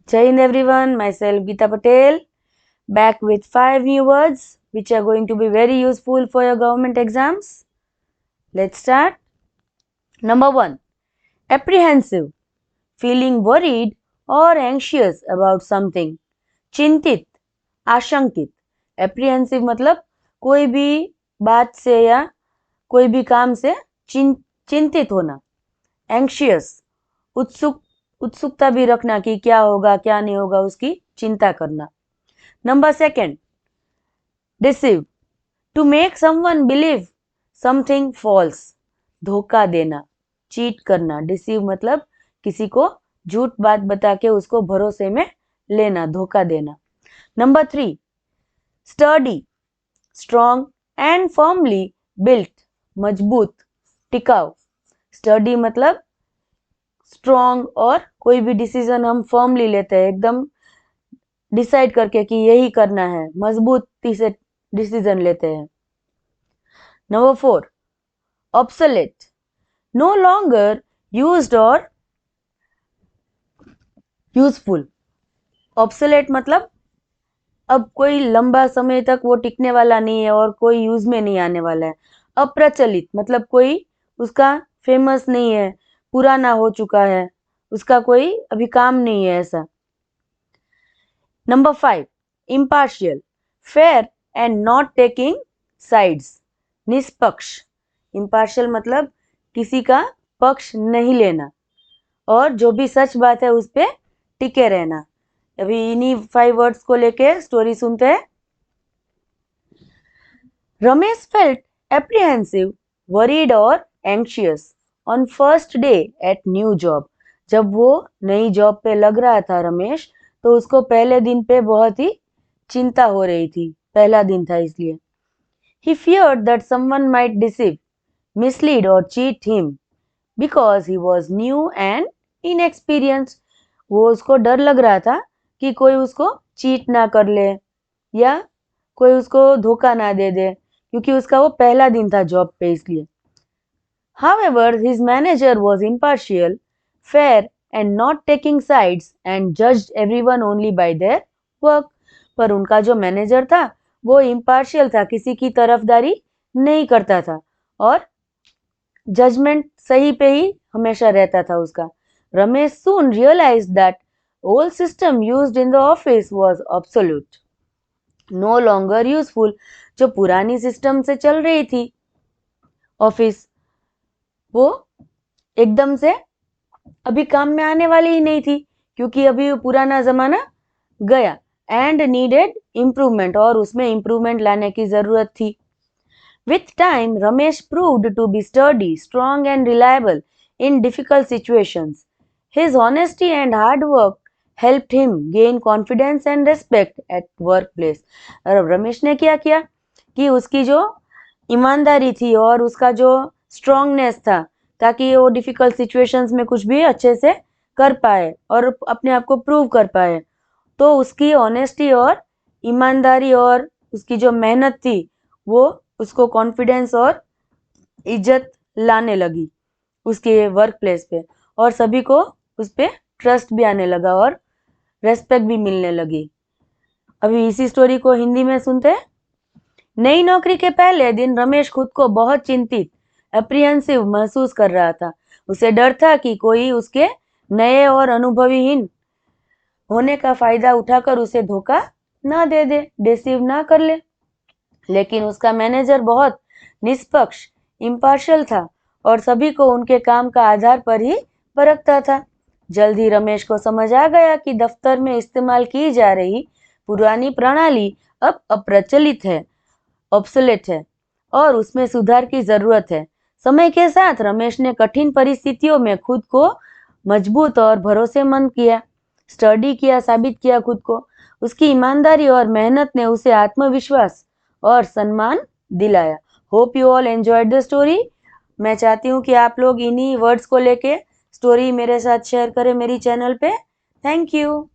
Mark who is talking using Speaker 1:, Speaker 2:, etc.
Speaker 1: Jai Hind everyone, myself Geeta Patel, back with 5 new words which are going to be very useful for your government exams. Let's start. Number 1, apprehensive, feeling worried or anxious about something. चिंतित, आशंकित. Apprehensive मतलब कोई भी बात से या कोई भी काम से चिंतित होना. एंशियस, उत्सुकता भी रखना कि क्या होगा क्या नहीं होगा, उसकी चिंता करना. Number 2, deceive, to make someone believe something false. धोखा देना, चीट करना. डिसीव मतलब किसी को झूठ बात बता के उसको भरोसे में लेना, धोखा देना. Number 3, study, strong and firmly built. मजबूत, टिकाऊ. स्टडी मतलब स्ट्रॉन्ग, और कोई भी डिसीजन हम फर्मली लेते हैं, एकदम डिसाइड करके कि यही करना है, मजबूती से डिसीजन लेते हैं. Number 4, obsolete, no longer used और यूजफुल. ऑब्सोलेट मतलब अब कोई लंबा समय तक वो टिकने वाला नहीं है और कोई यूज में नहीं आने वाला है. अप्रचलित मतलब कोई उसका फेमस नहीं है, पुराना हो चुका है, उसका कोई अभी काम नहीं है, ऐसा. Number 5, impartial, fair and not taking sides. निष्पक्ष. इम्पार्शियल मतलब किसी का पक्ष नहीं लेना और जो भी सच बात है उस पर टिके रहना. अभी इन्हीं 5 वर्ड्स को लेके स्टोरी सुनते हैं. रमेश फेल्ट एप्रीहेंसिव, वरीड और anxious on first day at new job. जब वो नई जॉब पे लग रहा था रमेश, तो उसको पहले दिन पे बहुत ही चिंता हो रही थी, पहला दिन था इसलिए. He feared that someone might deceive, mislead or cheat him because he was new and inexperienced. वो उसको डर लग रहा था कि कोई उसको चीट ना कर ले या कोई उसको धोखा ना दे दे, क्योंकि उसका वो पहला दिन था जॉब पे, इसलिए. However, his manager was impartial, fair and not taking sides and judged everyone only by their work. पर उनका जो मैनेजर था वो इम्पार्शियल था, किसी की तरफदारी नहीं करता था और जजमेंट सही पे ही हमेशा रहता था उसका. Ramesh soon realized that old system used in the office was obsolete, no longer useful. जो पुरानी सिस्टम से चल रही थी ऑफिस, वो एकदम से अभी काम में आने वाली ही नहीं थी, क्योंकि अभी पुराना जमाना गया. एंड नीडेड इम्प्रूवमेंट, और उसमें इम्प्रूवमेंट लाने की जरूरत थी. With time, Ramesh proved to be sturdy, strong and reliable in difficult situations. His honesty and hard work helped him gain confidence and respect at workplace. और रमेश ने क्या किया कि उसकी जो ईमानदारी थी और उसका जो स्ट्रांगनेस था, ताकि वो डिफिकल्ट सिचुएशंस में कुछ भी अच्छे से कर पाए और अपने आप को प्रूव कर पाए. तो उसकी ऑनेस्टी और ईमानदारी और उसकी जो मेहनत थी वो उसको कॉन्फिडेंस और इज्जत लाने लगी उसके वर्क प्लेस पे, और सभी को उस पर ट्रस्ट भी आने लगा और रेस्पेक्ट भी मिलने लगी. अभी इसी स्टोरी को हिंदी में सुनते हैं. नई नौकरी के पहले दिन रमेश खुद को बहुत चिंतित, एप्रीहेंसिव महसूस कर रहा था. उसे डर था कि कोई उसके नए और अनुभवीहीन होने का फायदा उठाकर उसे धोखा ना दे दे, डिसीव ना कर ले. लेकिन उसका मैनेजर बहुत निष्पक्ष, इम्पार्शियल था और सभी को उनके काम का आधार पर ही परखता था. जल्द ही रमेश को समझ आ गया कि दफ्तर में इस्तेमाल की जा रही पुरानी प्रणाली अब अप्रचलित है, ऑब्सोलेट है और उसमें सुधार की जरूरत है. समय के साथ रमेश ने कठिन परिस्थितियों में खुद को मजबूत और भरोसेमंद किया, स्टडी किया, साबित किया खुद को. उसकी ईमानदारी और मेहनत ने उसे आत्मविश्वास और सम्मान दिलाया. Hope you all enjoyed the story. मैं चाहती हूँ कि आप लोग इन्हीं वर्ड्स को लेके स्टोरी मेरे साथ शेयर करें मेरी चैनल पे. Thank you.